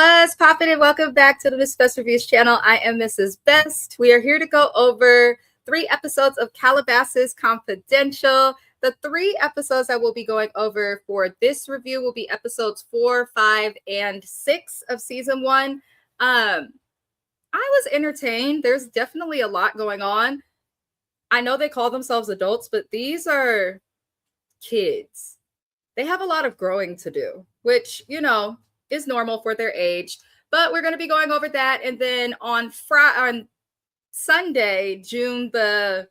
What's poppin', and welcome back to the Miss Best Reviews channel. I am Mrs. Best. We are here to go over 3 episodes of Calabasas Confidential. The 3 episodes I will be going over for this review will be episodes 4, 5, and 6 of season 1. I was entertained. There's definitely a lot going on. I know they call themselves adults, but these are kids. They have a lot of growing to do, which, you know, is normal for their age. But we're going to be going over that. And then on Sunday, June the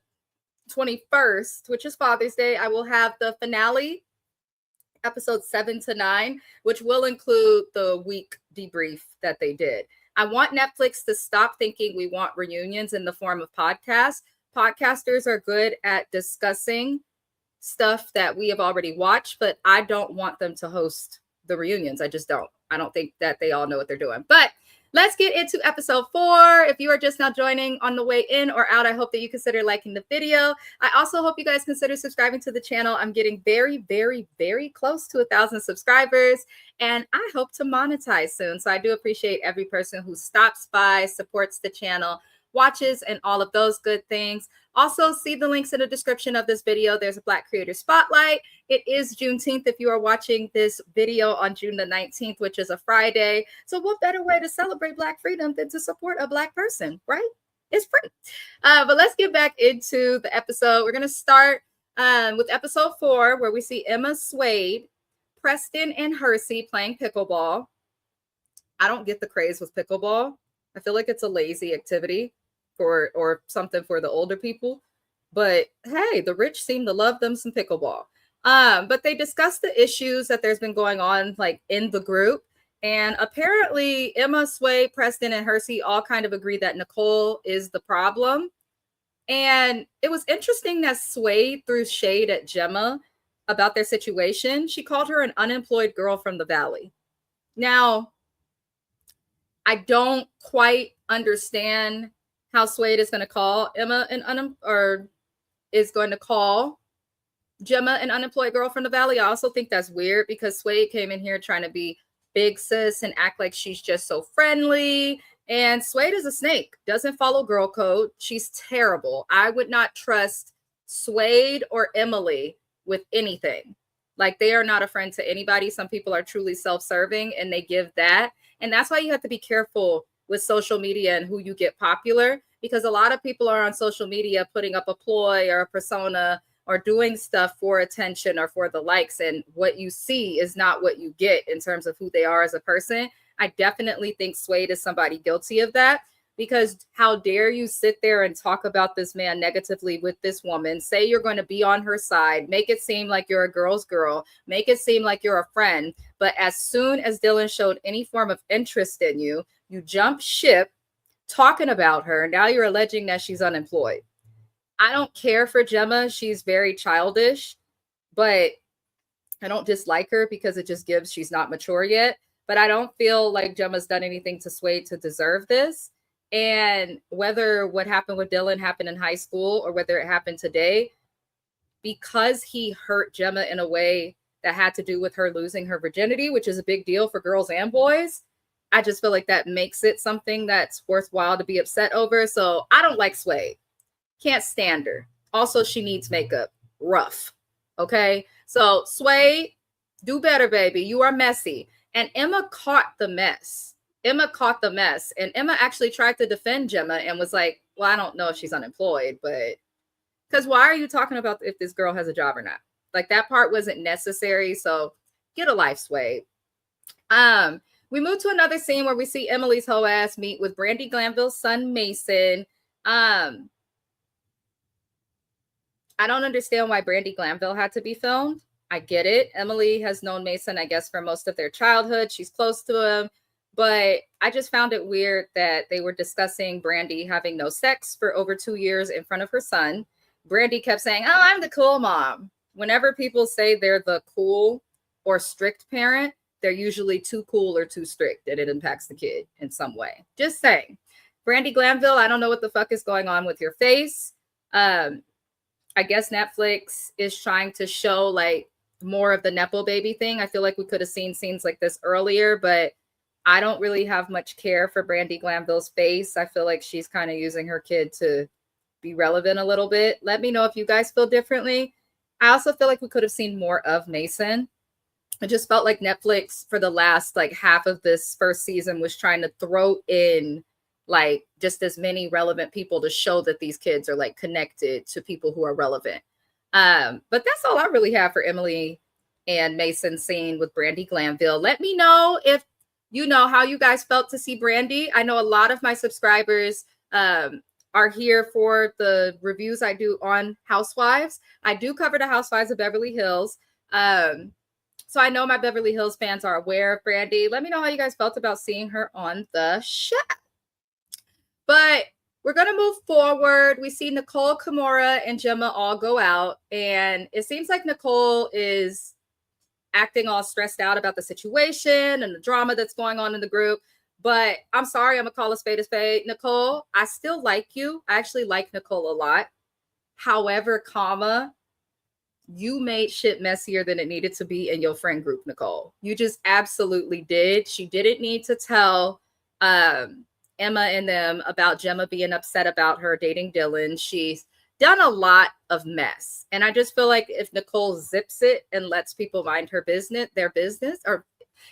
21st, which is Father's Day, I will have the finale, episodes 7 to 9, which will include the week debrief that they did. I want Netflix to stop thinking we want reunions in the form of podcasts. Podcasters are good at discussing stuff that we have already watched, but I don't want them to host the reunions. I just don't. I don't think that they all know what they're doing. But let's get into episode 4. If you are just now joining on the way in or out, I hope that you consider liking the video. I also hope you guys consider subscribing to the channel. I'm getting very, very, very close to 1,000 subscribers, and I hope to monetize soon. So I do appreciate every person who stops by, supports the channel, watches, and all of those good things. Also, see the links in the description of this video. There's a Black Creator Spotlight. It is Juneteenth if you are watching this video on June the 19th, which is a Friday. So what better way to celebrate Black freedom than to support a Black person, right? It's free. But let's get back into the episode. We're going to start with episode 4, where we see Emma Swade, Preston, and Hersey playing pickleball. I don't get the craze with pickleball. I feel like it's a lazy activity or something for the older people. But hey, the rich seem to love them some pickleball. But they discussed the issues that there's been going on like in the group. And apparently Emma, Swade, Preston, and Hersey all kind of agree that Nicole is the problem. And it was interesting that Swade threw shade at Gemma about their situation. She called her an unemployed girl from the valley. Now, I don't quite understand how Swade is going to call Emma is going to call Gemma an unemployed girl from the valley. I also think that's weird because Swade came in here trying to be big sis and act like she's just so friendly. And Swade is a snake, doesn't follow girl code. She's terrible. I would not trust Swade or Emily with anything. Like, they are not a friend to anybody. Some people are truly self-serving and they give that. And that's why you have to be careful with social media and who you get popular, because a lot of people are on social media putting up a ploy or a persona or doing stuff for attention or for the likes. And what you see is not what you get in terms of who they are as a person. I definitely think Swade is somebody guilty of that, because how dare you sit there and talk about this man negatively with this woman, say you're going to be on her side, make it seem like you're a girl's girl, make it seem like you're a friend. But as soon as Dylan showed any form of interest in you, you jump ship talking about her. Now you're alleging that she's unemployed. I don't care for Gemma. She's very childish, but I don't dislike her because it just gives she's not mature yet. But I don't feel like Gemma's done anything to Swade to deserve this. And whether what happened with Dylan happened in high school or whether it happened today, because he hurt Gemma in a way that had to do with her losing her virginity, which is a big deal for girls and boys, I just feel like that makes it something that's worthwhile to be upset over. So I don't like Swade. Can't stand her. Also, she needs makeup. Rough. Okay? So Swade, do better, baby. You are messy. And Emma caught the mess. And Emma actually tried to defend Gemma and was like, well, I don't know if she's unemployed, but because why are you talking about if this girl has a job or not? Like, that part wasn't necessary. So get a life, Swade. We move to another scene where we see Emily's whole ass meet with Brandy Glanville's son, Mason. I don't understand why Brandy Glanville had to be filmed. I get it. Emily has known Mason, I guess, for most of their childhood. She's close to him. But I just found it weird that they were discussing Brandy having no sex for over 2 years in front of her son. Brandy kept saying, oh, I'm the cool mom. Whenever people say they're the cool or strict parent, they're usually too cool or too strict, and it impacts the kid in some way. Just saying. Brandy Glanville, I don't know what the fuck is going on with your face. I guess Netflix is trying to show like more of the Nepo baby thing. I feel like we could have seen scenes like this earlier, but I don't really have much care for Brandy Glanville's face. I feel like she's kind of using her kid to be relevant a little bit. Let me know if you guys feel differently. I also feel like we could have seen more of Mason. It just felt like Netflix for the last like half of this first season was trying to throw in like just as many relevant people to show that these kids are like connected to people who are relevant. But that's all I really have for Emily and Mason scene with Brandy Glanville. Let me know if you know how you guys felt to see Brandy. I know a lot of my subscribers are here for the reviews I do on Housewives. I do cover the Housewives of Beverly Hills. So I know my Beverly Hills fans are aware of Brandy. Let me know how you guys felt about seeing her on the show. But we're going to move forward. We see Nicole, Kimora, and Gemma all go out. And it seems like Nicole is acting all stressed out about the situation and the drama that's going on in the group. But I'm sorry, I'm going to call a spade a spade. Nicole, I still like you. I actually like Nicole a lot. However, you made shit messier than it needed to be in your friend group, Nicole. You just absolutely did. She didn't need to tell Emma and them about Gemma being upset about her dating Dylan. She's done a lot of mess. And I just feel like if Nicole zips it and lets people mind their business, or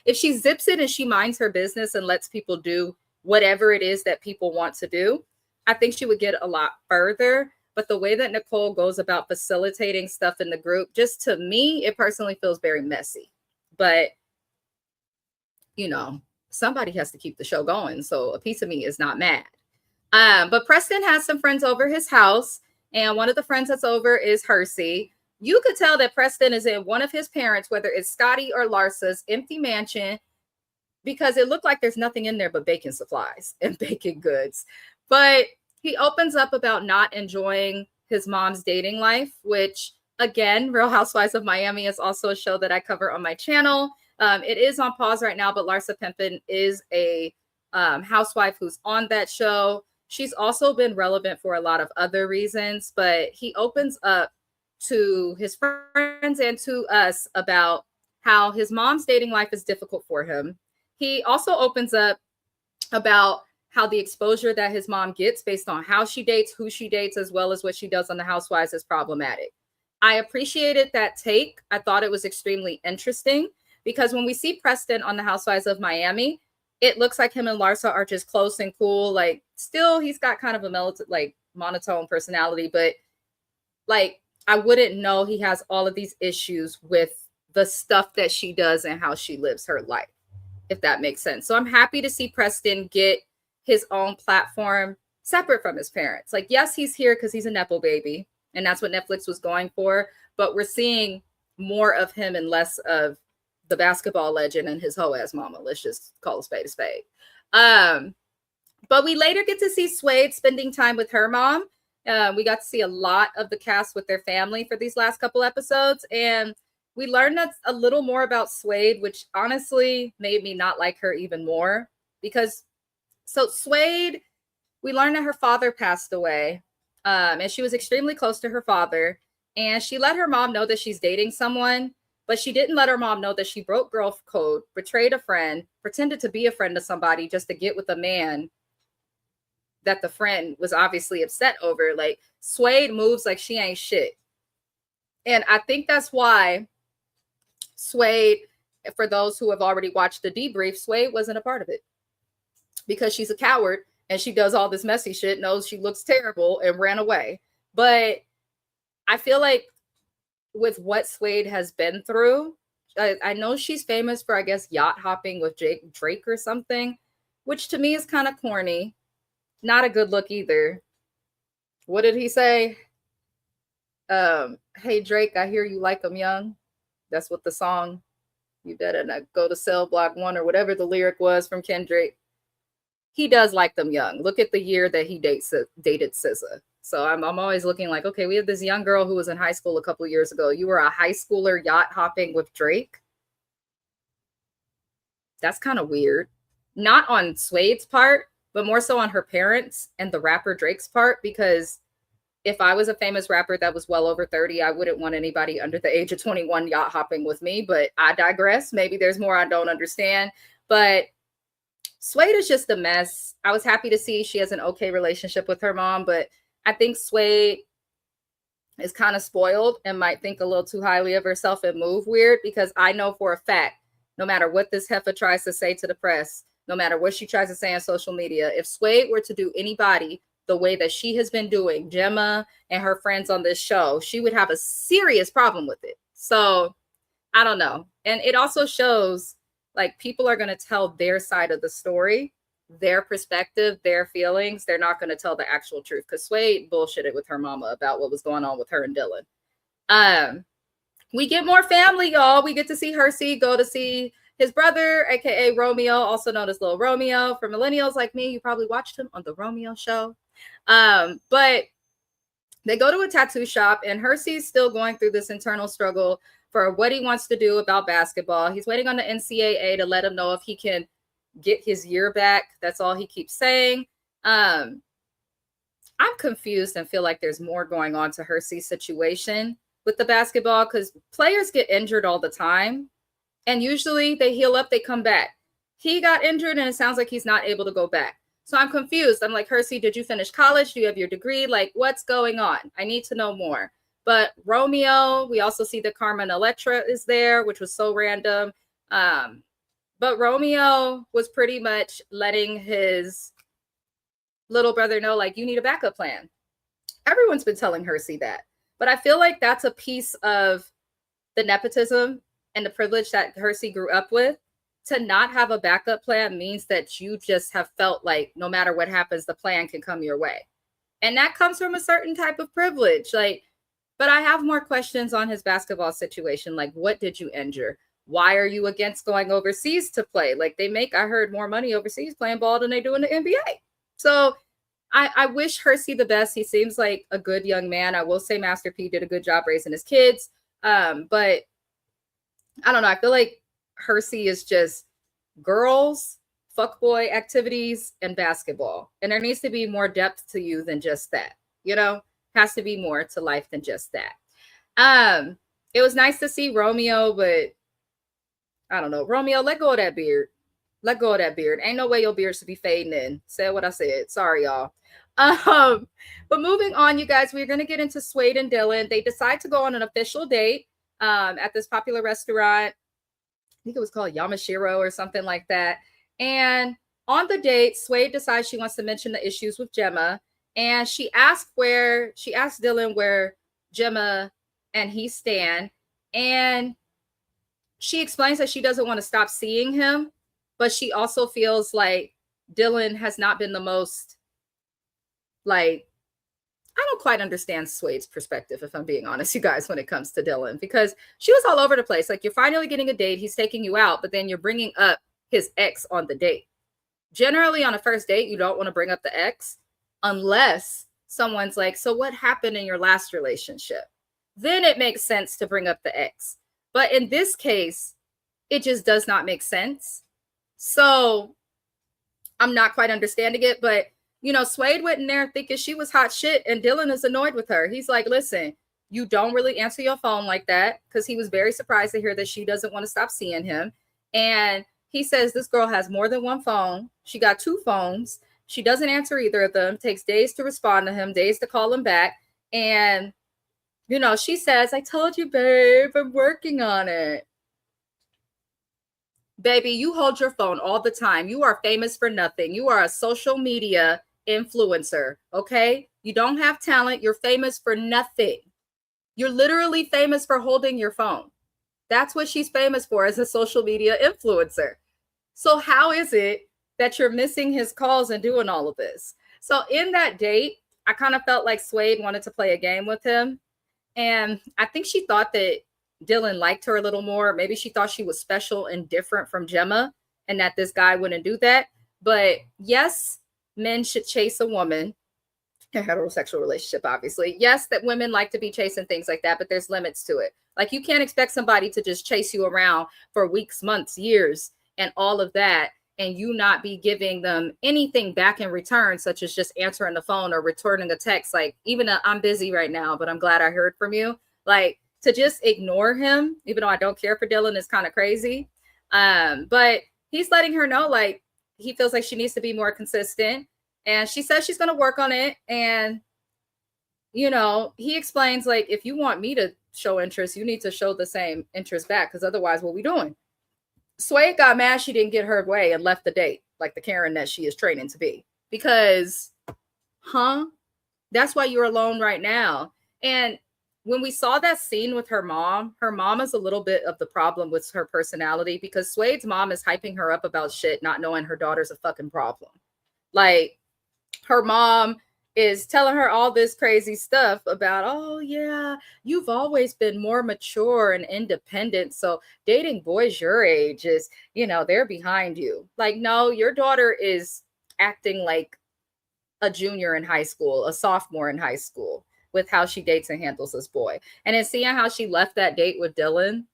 if she zips it and she minds her business and lets people do whatever it is that people want to do, I think she would get a lot further. But the way that Nicole goes about facilitating stuff in the group, just to me, it personally feels very messy. But, you know, somebody has to keep the show going. So a piece of me is not mad. But Preston has some friends over his house. And one of the friends that's over is Hersey. You could tell that Preston is in one of his parents, whether it's Scotty or Larsa's empty mansion, because it looked like there's nothing in there but baking supplies and baking goods. But he opens up about not enjoying his mom's dating life, which, again, Real Housewives of Miami is also a show that I cover on my channel. It is on pause right now, but Larsa Pimpin is a housewife who's on that show. She's also been relevant for a lot of other reasons, but he opens up to his friends and to us about how his mom's dating life is difficult for him. He also opens up about how the exposure that his mom gets based on how she dates, who she dates, as well as what she does on the Housewives is problematic. I appreciated that take. I thought it was extremely interesting because when we see Preston on the Housewives of Miami, it looks like him and Larsa are just close and cool. Like, still, he's got kind of a monotone personality, but like, I wouldn't know he has all of these issues with the stuff that she does and how she lives her life, if that makes sense. So I'm happy to see Preston get his own platform separate from his parents. Like, yes, he's here because he's a Nepo baby, and that's what Netflix was going for, but we're seeing more of him and less of the basketball legend and his hoe ass mama. Let's just call a spade a spade. But we later get to see Suede spending time with her mom. We got to see a lot of the cast with their family for these last couple episodes. And we learned a little more about Suede, which honestly made me not like her even more. Because, so Suede, we learned that her father passed away. And she was extremely close to her father. And she let her mom know that she's dating someone. But she didn't let her mom know that she broke girl code, betrayed a friend, pretended to be a friend to somebody just to get with a man that the friend was obviously upset over. Like, Suede moves like she ain't shit. And I think that's why Suede, for those who have already watched the debrief, Suede wasn't a part of it. Because she's a coward and she does all this messy shit, knows she looks terrible, and ran away. But I feel like with what Suede has been through, I know she's famous for, I guess, yacht hopping with Drake or something, which to me is kind of corny. Not a good look either. What did he say? Hey, Drake, I hear you like them young. That's what the song, you better not go to Cell Block 1 or whatever the lyric was from Kendrick. He does like them young. Look at the year that he dated SZA. So I'm always looking like, okay, we have this young girl who was in high school a couple of years ago. You were a high schooler yacht hopping with Drake. That's kind of weird. Not on Suede's part, but more so on her parents and the rapper Drake's part, because if I was a famous rapper that was well over 30, I wouldn't want anybody under the age of 21 yacht hopping with me, but I digress. Maybe there's more I don't understand. But Suede is just a mess. I was happy to see she has an okay relationship with her mom, but I think Suede is kind of spoiled and might think a little too highly of herself and move weird, because I know for a fact, no matter what this heifer tries to say to the press, no matter what she tries to say on social media, if Suede were to do anybody the way that she has been doing Gemma and her friends on this show, she would have a serious problem with it. So I don't know. And it also shows like people are going to tell their side of the story, their perspective, their feelings. They're not going to tell the actual truth, because Suede bullshitted with her mama about what was going on with her and Dylan. We get more family, y'all. We get to see Hersey go to see his brother, aka Romeo, also known as Little Romeo. For millennials like me, you probably watched him on the Romeo show. But they go to a tattoo shop, and Hersey's still going through this internal struggle for what he wants to do about basketball. He's waiting on the NCAA to let him know if he can get his year back. That's all he keeps saying. I'm confused and feel like there's more going on to Hersey's situation with the basketball, because players get injured all the time, and usually they heal up, they come back. He got injured, and it sounds like he's not able to go back. So I'm confused. I'm like, Hersey, did you finish college? Do you have your degree? Like, what's going on? I need to know more. But Romeo, we also see that Carmen Electra is there, which was so random. But Romeo was pretty much letting his little brother know, like, you need a backup plan. Everyone's been telling Hersey that. But I feel like that's a piece of the nepotism and the privilege that Hersey grew up with. To not have a backup plan means that you just have felt like no matter what happens, the plan can come your way. And that comes from a certain type of privilege. Like, but I have more questions on his basketball situation. Like, what did you injure? Why are you against going overseas to play? Like, they make, I heard, more money overseas playing ball than they do in the NBA. So I wish Hersey the best. He seems like a good young man. I will say Master P did a good job raising his kids. But I don't know. I feel like Hersey is just girls, fuckboy activities, and basketball. And there needs to be more depth to you than just that. You know, has to be more to life than just that. It was nice to see Romeo, but I don't know. Romeo, let go of that beard. Let go of that beard. Ain't no way your beard should be fading in. Said what I said. Sorry, y'all. But moving on, you guys, we're going to get into Suede and Dylan. They decide to go on an official date at this popular restaurant. I think it was called Yamashiro or something like that. And on the date, Suede decides she wants to mention the issues with Gemma. And she asked Dylan where Gemma and he stand. And she explains that she doesn't want to stop seeing him, but she also feels like Dylan has not been the most, like, I don't quite understand Suede's perspective, if I'm being honest, you guys, when it comes to Dylan, because she was all over the place. Like, you're finally getting a date. He's taking you out, but then you're bringing up his ex on the date. Generally, on a first date, you don't want to bring up the ex unless someone's like, so what happened in your last relationship? Then it makes sense to bring up the ex. But in this case, it just does not make sense. So I'm not quite understanding it, but you know, Suede went in there thinking she was hot shit, and Dylan is annoyed with her. He's like, listen, you don't really answer your phone like that, because he was very surprised to hear that she doesn't want to stop seeing him. And he says this girl has more than one phone. She got 2 phones. She doesn't answer either of them. Takes days to respond to him, days to call him back. And, you know, she says, I told you, babe, I'm working on it. Baby, you hold your phone all the time. You are famous for nothing. You are a social media influencer, okay? You don't have talent. You're famous for nothing. You're literally famous for holding your phone. That's what she's famous for, as a social media influencer. So how is it that you're missing his calls and doing all of this? So in that date, I kind of felt like Suede wanted to play a game with him. And I think she thought that Dylan liked her a little more. Maybe she thought she was special and different from Gemma, and that this guy wouldn't do that. But yes, men should chase a woman, a heterosexual relationship, obviously. Yes, that women like to be chasing things like that, but there's limits to it. Like, you can't expect somebody to just chase you around for weeks, months, years, and all of that, and you not be giving them anything back in return, such as just answering the phone or returning a text. Like, even I'm busy right now, but I'm glad I heard from you. Like, to just ignore him, even though I don't care for Dylan, is kind of crazy. But he's letting her know, like, he feels like she needs to be more consistent. And she says she's going to work on it. And, you know, he explains, like, if you want me to show interest, you need to show the same interest back, because otherwise, what we doing? Suede got mad she didn't get her way and left the date, like the Karen that she is training to be. Because, that's why you're alone right now. And when we saw that scene with her mom is a little bit of the problem with her personality, because Suede's mom is hyping her up about shit, not knowing her daughter's a fucking problem. Like, her mom is telling her all this crazy stuff about, oh yeah, you've always been more mature and independent, so dating boys your age is, you know, they're behind you. Like, no, your daughter is acting like a junior in high school, a sophomore in high school, with how she dates and handles this boy. And then seeing how she left that date with Dylan,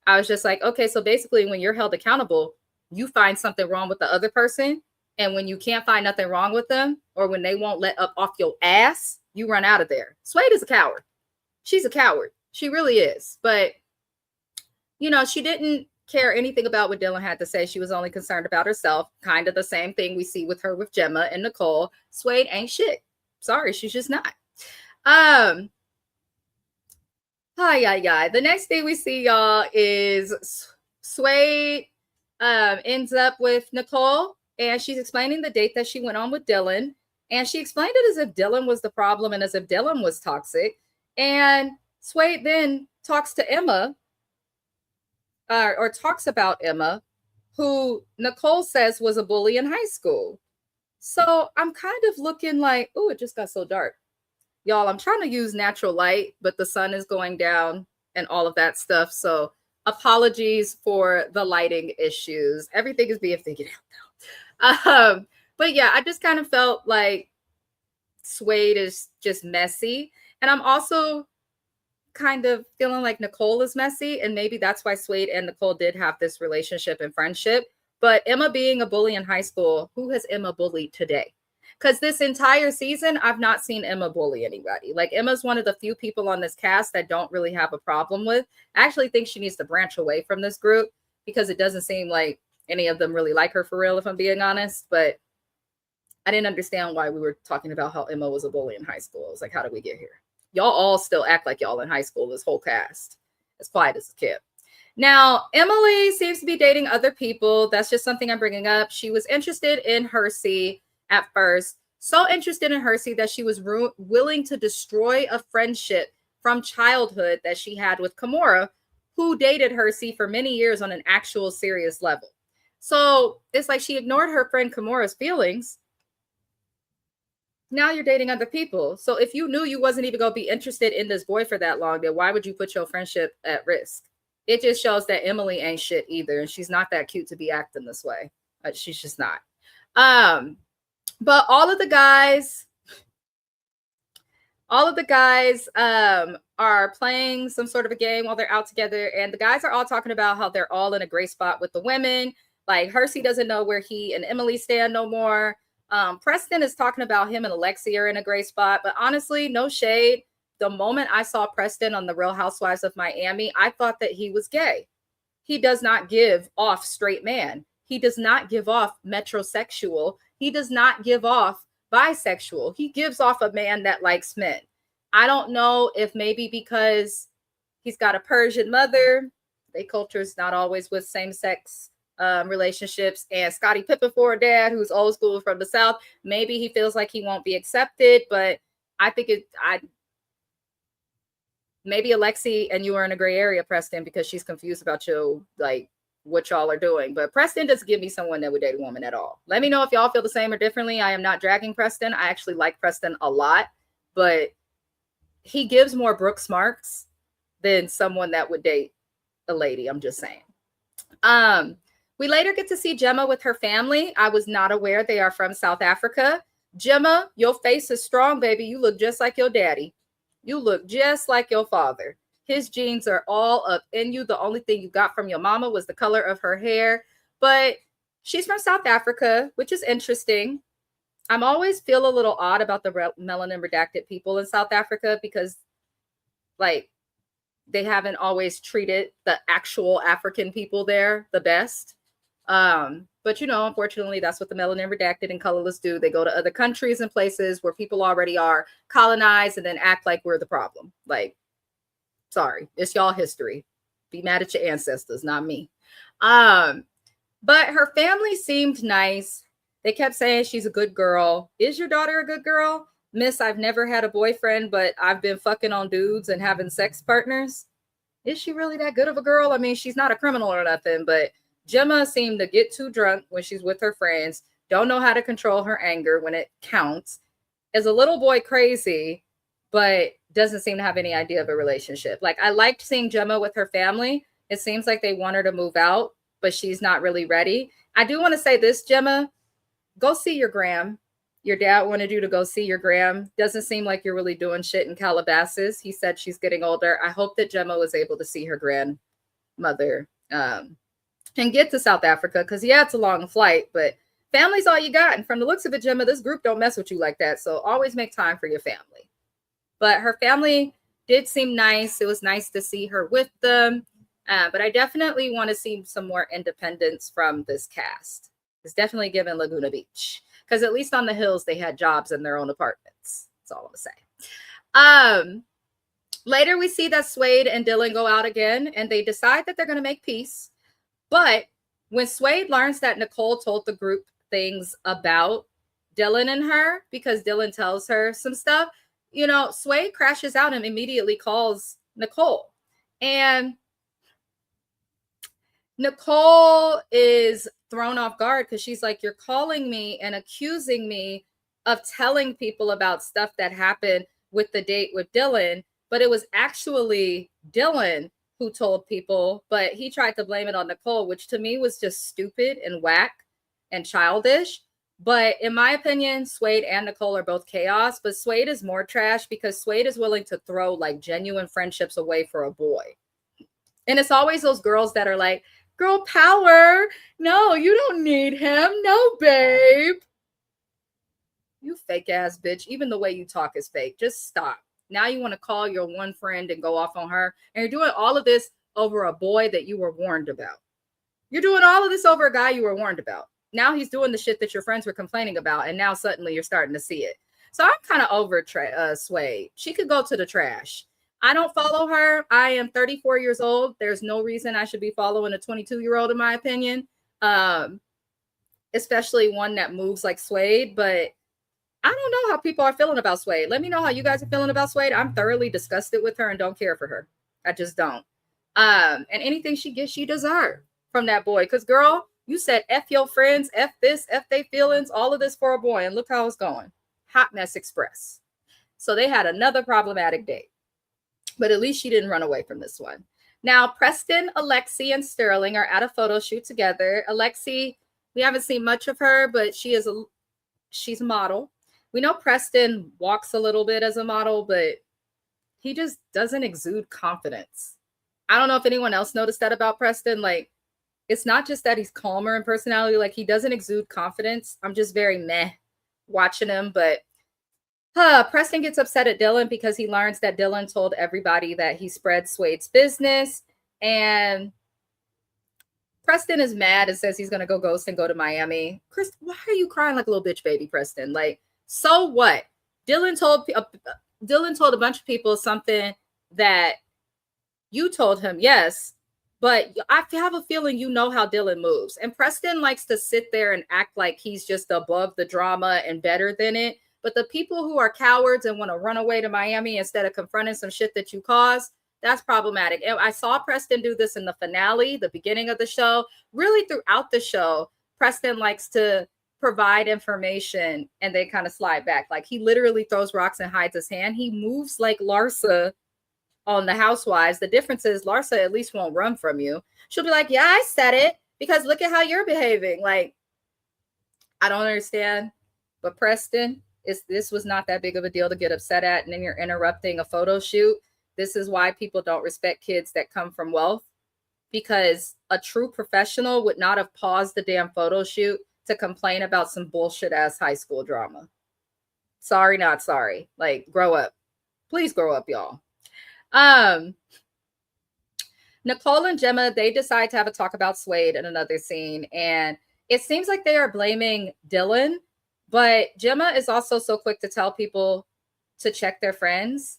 I was just like, okay, so basically when you're held accountable, you find something wrong with the other person. And when you can't find nothing wrong with them, or when they won't let up off your ass, you run out of there. Suede is a coward. She's a coward. She really is. But, you know, she didn't care anything about what Dylan had to say. She was only concerned about herself. Kind of the same thing we see with her with Gemma and Nicole. Suede ain't shit. Sorry, she's just not. The next thing we see, y'all, is Suede ends up with Nicole, and she's explaining the date that she went on with Dylan. And she explained it as if Dylan was the problem and as if Dylan was toxic. And Suede then talks to Emma, or talks about Emma, who Nicole says was a bully in high school. So I'm kind of looking like, oh, it just got so dark. Y'all, I'm trying to use natural light, but the sun is going down and all of that stuff. So apologies for the lighting issues. Everything is being figured out now. But yeah, I just kind of felt like Suede is just messy. And I'm also kind of feeling like Nicole is messy. And maybe that's why Suede and Nicole did have this relationship and friendship. But Emma being a bully in high school, who has Emma bullied today? Because this entire season, I've not seen Emma bully anybody. Like, Emma's one of the few people on this cast that don't really have a problem with. I actually think she needs to branch away from this group, because it doesn't seem like any of them really like her for real, if I'm being honest. But I didn't understand why we were talking about how Emma was a bully in high school. I was like, how did we get here? Y'all all still act like y'all in high school, this whole cast. As quiet as a kid. Now, Emily seems to be dating other people. That's just something I'm bringing up. She was interested in Hersey at first. So interested in Hersey that she was willing to destroy a friendship from childhood that she had with Kimura, who dated Hersey for many years on an actual serious level. So it's like she ignored her friend Kimura's feelings. Now you're dating other people. So if you knew you wasn't even going to be interested in this boy for that long, then why would you put your friendship at risk? It just shows that Emily ain't shit either. And she's not that cute to be acting this way. She's just not. But all of the guys are playing some sort of a game while they're out together. And the guys are all talking about how they're all in a great spot with the women. Like, Hersey doesn't know where he and Emily stand no more. Preston is talking about him and Alexi are in a great spot. But honestly, no shade. The moment I saw Preston on The Real Housewives of Miami, I thought that he was gay. He does not give off straight man. He does not give off metrosexual. He does not give off bisexual. He gives off a man that likes men. I don't know if maybe because he's got a Persian mother, their culture is not always with same-sex relationships, and Scottie Pippen for a dad who's old school from the South. Maybe he feels like he won't be accepted, but I think maybe Alexi and you are in a gray area, Preston, because she's confused about like what y'all are doing. But Preston doesn't give me someone that would date a woman at all. Let me know if y'all feel the same or differently. I am not dragging Preston. I actually like Preston a lot, but he gives more Brooke Smarks than someone that would date a lady. I'm just saying. We later get to see Gemma with her family. I was not aware they are from South Africa. Gemma, your face is strong, baby. You look just like your daddy. You look just like your father. His genes are all up in you. The only thing you got from your mama was the color of her hair. But she's from South Africa, which is interesting. I'm always feel a little odd about the melanin redacted people in South Africa because, like, they haven't always treated the actual African people there the best. But unfortunately, that's what the melanin redacted and colorless do. They go to other countries and places where people already are colonized and then act like we're the problem. Like, sorry, it's y'all history. Be mad at your ancestors, not me. But her family seemed nice. They kept saying she's a good girl. Is your daughter a good girl? Miss, I've never had a boyfriend, but I've been fucking on dudes and having sex partners. Is she really that good of a girl? I mean, she's not a criminal or nothing, but Gemma seemed to get too drunk when she's with her friends, don't know how to control her anger when it counts, is a little boy crazy, but doesn't seem to have any idea of a relationship. Like, I liked seeing Gemma with her family. It seems like they want her to move out, but she's not really ready. I do want to say this, Gemma, go see your gram. Your dad wanted you to go see your gram. Doesn't seem like you're really doing shit in Calabasas. He said she's getting older. I hope that Gemma was able to see her grandmother and get to South Africa, because yeah, it's a long flight, but family's all you got. And from the looks of it, Gemma, this group don't mess with you like that. So always make time for your family. But her family did seem nice. It was nice to see her with them. But I definitely want to see some more independence from this cast. It's definitely given Laguna Beach, because at least on the hills, they had jobs in their own apartments. That's all I'm gonna say. Later, we see that Suede and Dylan go out again, and they decide that they're going to make peace. But when Suede learns that Nicole told the group things about Dylan and her, because Dylan tells her some stuff, Suede crashes out and immediately calls Nicole. And Nicole is thrown off guard because she's like, you're calling me and accusing me of telling people about stuff that happened with the date with Dylan, but it was actually Dylan who told people, but he tried to blame it on Nicole, which to me was just stupid and whack and childish. But in my opinion, Suede and Nicole are both chaos, but Suede is more trash because Suede is willing to throw like genuine friendships away for a boy. And it's always those girls that are like, girl power. No, you don't need him. No, babe. You fake ass bitch. Even the way you talk is fake. Just stop. Now you want to call your one friend and go off on her. And you're doing all of this over a boy that you were warned about. You're doing all of this over a guy you were warned about. Now he's doing the shit that your friends were complaining about. And now suddenly you're starting to see it. So I'm kind of over Suede. She could go to the trash. I don't follow her. I am 34 years old. There's no reason I should be following a 22-year-old, in my opinion, especially one that moves like Suede. But I don't know how people are feeling about Suede. Let me know how you guys are feeling about Suede. I'm thoroughly disgusted with her and don't care for her. I just don't. And anything she gets, she deserves from that boy. Because, girl, you said F your friends, F this, F they feelings, all of this for a boy. And look how it's going. Hot mess express. So they had another problematic date. But at least she didn't run away from this one. Now, Preston, Alexi, and Sterling are at a photo shoot together. Alexi, we haven't seen much of her, but she's a model. We know Preston walks a little bit as a model, but he just doesn't exude confidence. I don't know if anyone else noticed that about Preston. Like, it's not just that he's calmer in personality. Like, he doesn't exude confidence. I'm just very meh watching him, but Preston gets upset at Dylan because he learns that Dylan told everybody that he spread Suede's business. And Preston is mad and says he's going to go ghost and go to Miami. Chris, why are you crying like a little bitch baby, Preston? Like, so what? Dylan told a bunch of people something that you told him, yes. But I have a feeling you know how Dylan moves. And Preston likes to sit there and act like he's just above the drama and better than it. But the people who are cowards and want to run away to Miami instead of confronting some shit that you caused, that's problematic. And I saw Preston do this in the finale, the beginning of the show. Really throughout the show, Preston likes to provide information and they kind of slide back. Like, he literally throws rocks and hides his hand. He moves like Larsa on the Housewives. The difference is Larsa at least won't run from you. She'll be like, yeah, I said it because look at how you're behaving. Like, I don't understand. But Preston, this was not that big of a deal to get upset at, and then you're interrupting a photo shoot. This is why people don't respect kids that come from wealth, because a true professional would not have paused the damn photo shoot to complain about some bullshit ass high school drama. Sorry, not sorry. Like, grow up. Please grow up, y'all. Nicole and Gemma, they decide to have a talk about Suede in another scene. And it seems like they are blaming Dylan, but Gemma is also so quick to tell people to check their friends.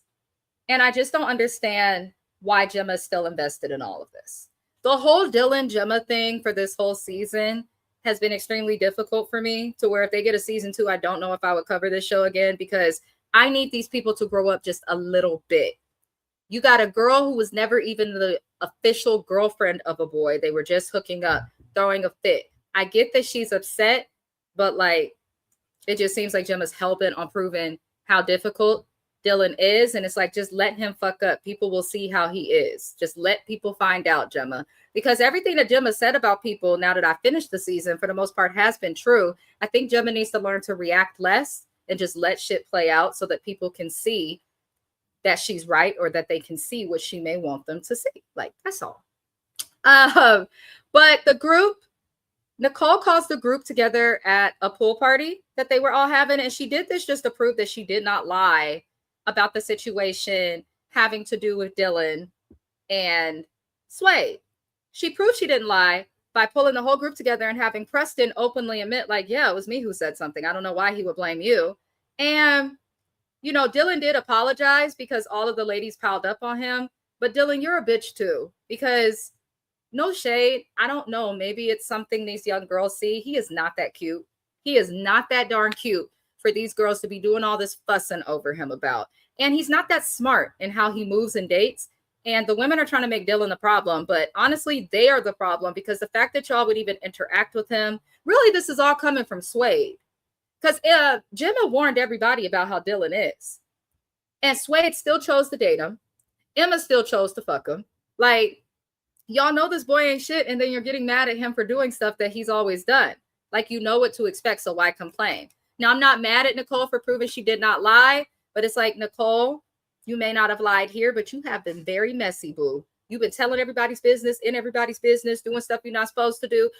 And I just don't understand why Gemma is still invested in all of this. The whole Dylan Gemma thing for this whole season has been extremely difficult for me, to where if they get a season 2, I don't know if I would cover this show again, because I need these people to grow up just a little bit. You got a girl who was never even the official girlfriend of a boy. They were just hooking up, throwing a fit. I get that she's upset, but like, it just seems like Gemma's hell-bent on proving how difficult Dylan is. And it's like, just let him fuck up. People will see how he is. Just let people find out, Gemma. Because everything that Gemma said about people, now that I finished the season, for the most part has been true. I think Gemma needs to learn to react less and just let shit play out so that people can see that she's right, or that they can see what she may want them to see. Like, that's all. But the group, Nicole calls the group together at a pool party that they were all having. And she did this just to prove that she did not lie about the situation having to do with Dylan and Suede. She proved she didn't lie by pulling the whole group together and having Preston openly admit, like, yeah, it was me who said something. I don't know why he would blame you. And, you know, Dylan did apologize because all of the ladies piled up on him. But Dylan, you're a bitch too, because no shade, I don't know, maybe it's something these young girls see. He is not that cute. He is not that darn cute for these girls to be doing all this fussing over him about. And he's not that smart in how he moves and dates. And the women are trying to make Dylan the problem, but honestly, they are the problem, because the fact that y'all would even interact with him, really, this is all coming from Suede. Because Gemma warned everybody about how Dylan is. And Suede still chose to date him. Emma still chose to fuck him. Like, y'all know this boy ain't shit, and then you're getting mad at him for doing stuff that he's always done. Like, you know what to expect, so why complain? Now, I'm not mad at Nicole for proving she did not lie, but it's like, Nicole, you may not have lied here, but you have been very messy, boo. You've been telling everybody's business, in everybody's business, doing stuff you're not supposed to do.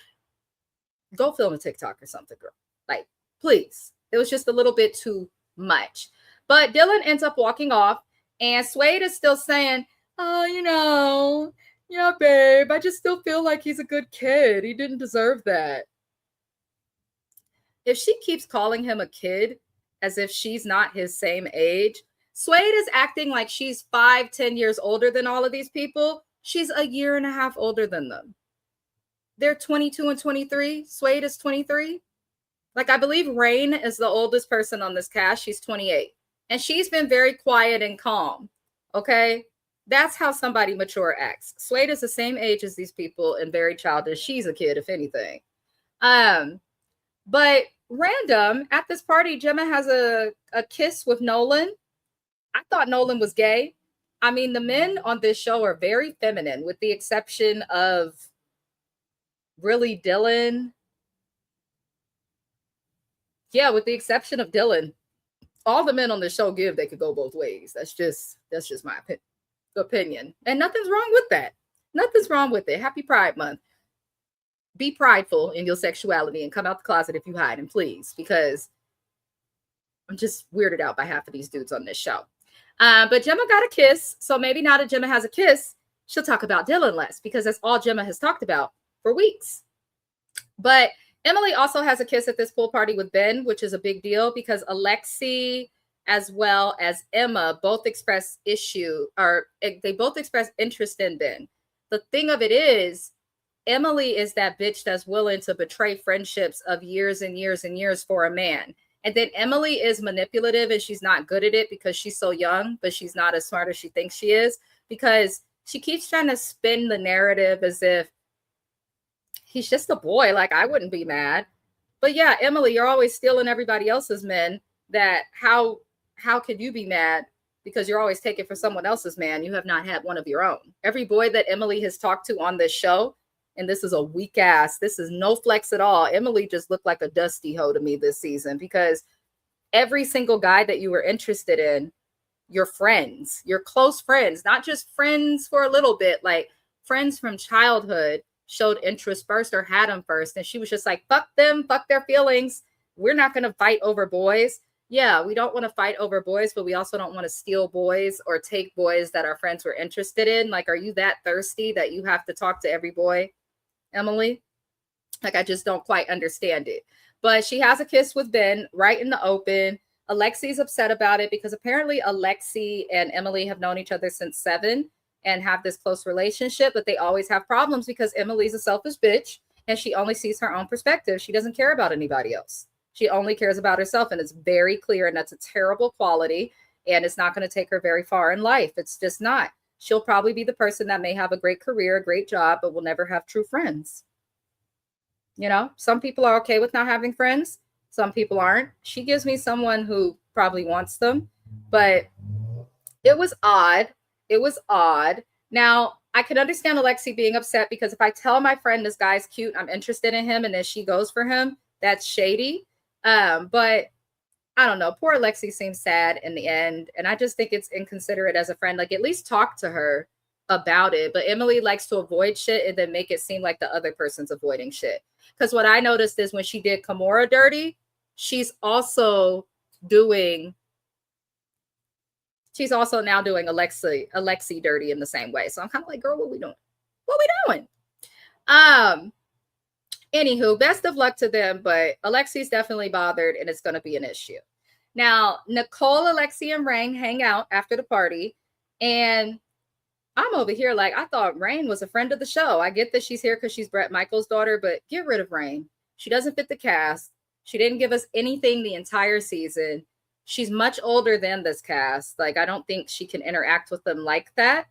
Go film a TikTok or something, girl. Like, please. It was just a little bit too much. But Dylan ends up walking off, and Suede is still saying, oh, you know, yeah, babe, I just still feel like he's a good kid. He didn't deserve that. If she keeps calling him a kid as if she's not his same age, Suede is acting like she's 5-10 years older than all of these people. She's a year and a half older than them. They're 22 and 23. Suede is 23. Like, I believe Rain is the oldest person on this cast. She's 28. And she's been very quiet and calm. Okay? That's how somebody mature acts. Suede is the same age as these people and very childish. She's a kid, if anything. But random, at this party, Gemma has a kiss with Nolan. I thought Nolan was gay. I mean, the men on this show are very feminine, with the exception of really Dylan. Yeah, with the exception of Dylan. All the men on the show give they could go both ways. That's just my opinion. And nothing's wrong with that. Nothing's wrong with it. Happy Pride Month. Be prideful in your sexuality and come out the closet if you hide, and please, because I'm just weirded out by half of these dudes on this show. But Gemma got a kiss, so maybe now that Gemma has a kiss, she'll talk about Dylan less, because that's all Gemma has talked about for weeks. But Emily also has a kiss at this pool party with Ben, which is a big deal, because Alexi as well as Emma both express they both express interest in Ben. The thing of it is, Emily is that bitch that's willing to betray friendships of years and years and years for a man. And then Emily is manipulative, and she's not good at it because she's so young, but she's not as smart as she thinks she is, because she keeps trying to spin the narrative as if he's just a boy. Like, I wouldn't be mad. But yeah, Emily, you're always stealing everybody else's men. That how could you be mad because you're always taking for someone else's man? You have not had one of your own. Every boy that Emily has talked to on this show, and this is a weak ass, this is no flex at all, Emily just looked like a dusty hoe to me this season, because every single guy that you were interested in, your friends, your close friends, not just friends for a little bit, like friends from childhood, showed interest first or had them first. And she was just like, fuck them, fuck their feelings. We're not going to fight over boys. yeah, we don't want to fight over boys, but we also don't want to steal boys or take boys that our friends were interested in. Like, are you that thirsty that you have to talk to every boy, Emily? Like, I just don't quite understand it. But she has a kiss with Ben right in the open. Alexi's upset about it because apparently Alexi and Emily have known each other since 7 and have this close relationship, but they always have problems because Emily's a selfish bitch and she only sees her own perspective. She doesn't care about anybody else. She only cares about herself, and it's very clear, and that's a terrible quality, and it's not going to take her very far in life. It's just not. She'll probably be the person that may have a great career, a great job, but will never have true friends. You know, some people are okay with not having friends. Some people aren't. She gives me someone who probably wants them, but it was odd. It was odd. Now, I can understand Alexi being upset because if I tell my friend this guy's cute, I'm interested in him, and then she goes for him, that's shady. But I don't know. Poor Alexi seems sad in the end, and I just think it's inconsiderate as a friend. Like, at least talk to her about it. But Emily likes to avoid shit and then make it seem like the other person's avoiding shit. Because what I noticed is when she did Kimura dirty, she's also now doing Alexi dirty in the same way. So I'm kind of like, girl, what we doing? What we doing? Anywho, best of luck to them, but Alexi's definitely bothered and it's going to be an issue. Now, Nicole, Alexi, and Rain hang out after the party, and I'm over here like, I thought Rain was a friend of the show. I get that she's here because she's Bret Michaels' daughter, but get rid of Rain. She doesn't fit the cast. She didn't give us anything the entire season. She's much older than this cast. Like, I don't think she can interact with them like that.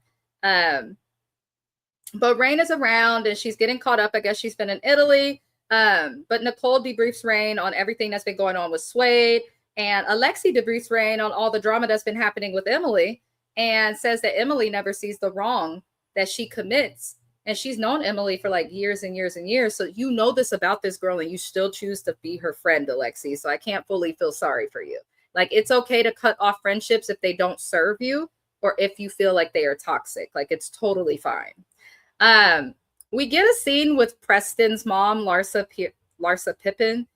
But Rain is around and she's getting caught up. I guess she's been in Italy. But Nicole debriefs Rain on everything that's been going on with Suede. And Alexi debriefs Rain on all the drama that's been happening with Emily and says that Emily never sees the wrong that she commits. And she's known Emily for like years and years and years. So you know this about this girl and you still choose to be her friend, Alexi. So I can't fully feel sorry for you. Like, it's okay to cut off friendships if they don't serve you or if you feel like they are toxic. Like, it's totally fine. We get a scene with Preston's mom, Larsa Pippen.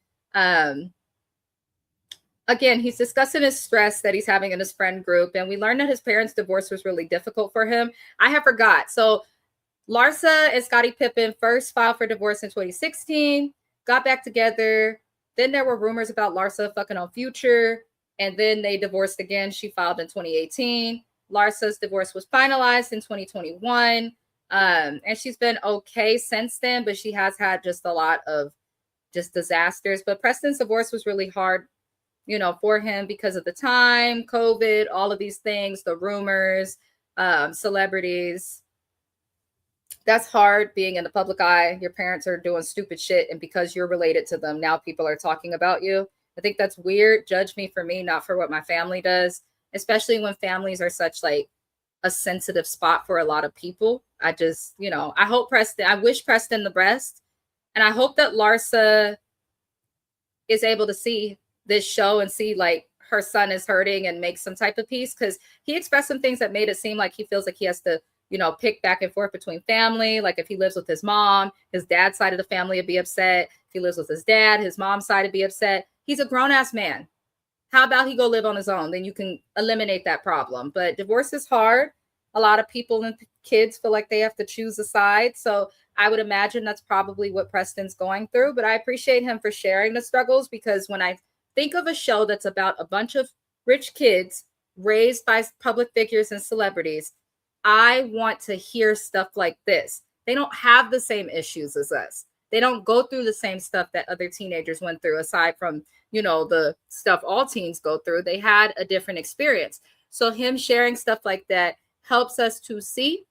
Again, he's discussing his stress that he's having in his friend group, and we learned that his parents' divorce was really difficult for him. I have forgot. So Larsa and Scottie Pippen first filed for divorce in 2016, got back together. Then there were rumors about Larsa fucking on Future, and then they divorced again. She filed in 2018. Larsa's divorce was finalized in 2021. And she's been okay since then, but she has had just a lot of just disasters. But Preston's divorce was really hard, you know, for him because of the time, COVID, all of these things, the rumors, celebrities. That's hard being in the public eye. Your parents are doing stupid shit, and because you're related to them, now people are talking about you. I think that's weird. Judge me for me, not for what my family does, especially when families are such like a sensitive spot for a lot of people. I just, you know, I wish Preston the best. And I hope that Larsa is able to see this show and see like her son is hurting and make some type of peace, because he expressed some things that made it seem like he feels like he has to, you know, pick back and forth between family. Like if he lives with his mom, his dad's side of the family would be upset. If he lives with his dad, his mom's side would be upset. He's a grown-ass man. How about he go live on his own? Then you can eliminate that problem. But divorce is hard. A lot of people and kids feel like they have to choose a side. So I would imagine that's probably what Preston's going through. But I appreciate him for sharing the struggles, because when I think of a show that's about a bunch of rich kids raised by public figures and celebrities, I want to hear stuff like this. They don't have the same issues as us. They don't go through the same stuff that other teenagers went through, aside from, you know, the stuff all teens go through. They had a different experience. So him sharing stuff like that helps us to see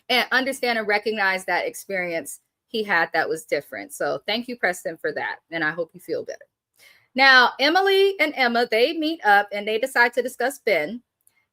and understand and recognize that experience he had that was different. So thank you, Preston, for that. And I hope you feel better. Now, Emily and Emma, they meet up and they decide to discuss Ben.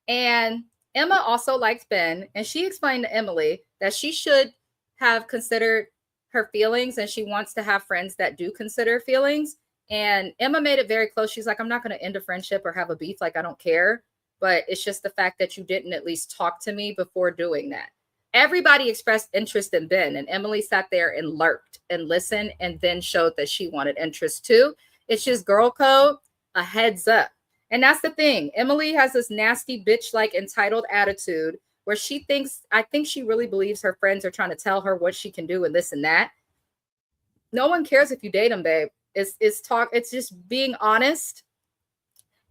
And Emma also likes Ben. And she explained to Emily that she should have considered her feelings, and she wants to have friends that do consider feelings. And Emma made it very close. She's like, I'm not going to end a friendship or have a beef. Like, I don't care. But it's just the fact that you didn't at least talk to me before doing that. Everybody expressed interest in Ben, and Emily sat there and lurked and listened and then showed that she wanted interest too. It's just girl code, a heads up. And that's the thing. Emily has this nasty bitch-like entitled attitude where I think she really believes her friends are trying to tell her what she can do and this and that. No one cares if you date him, babe. It's just being honest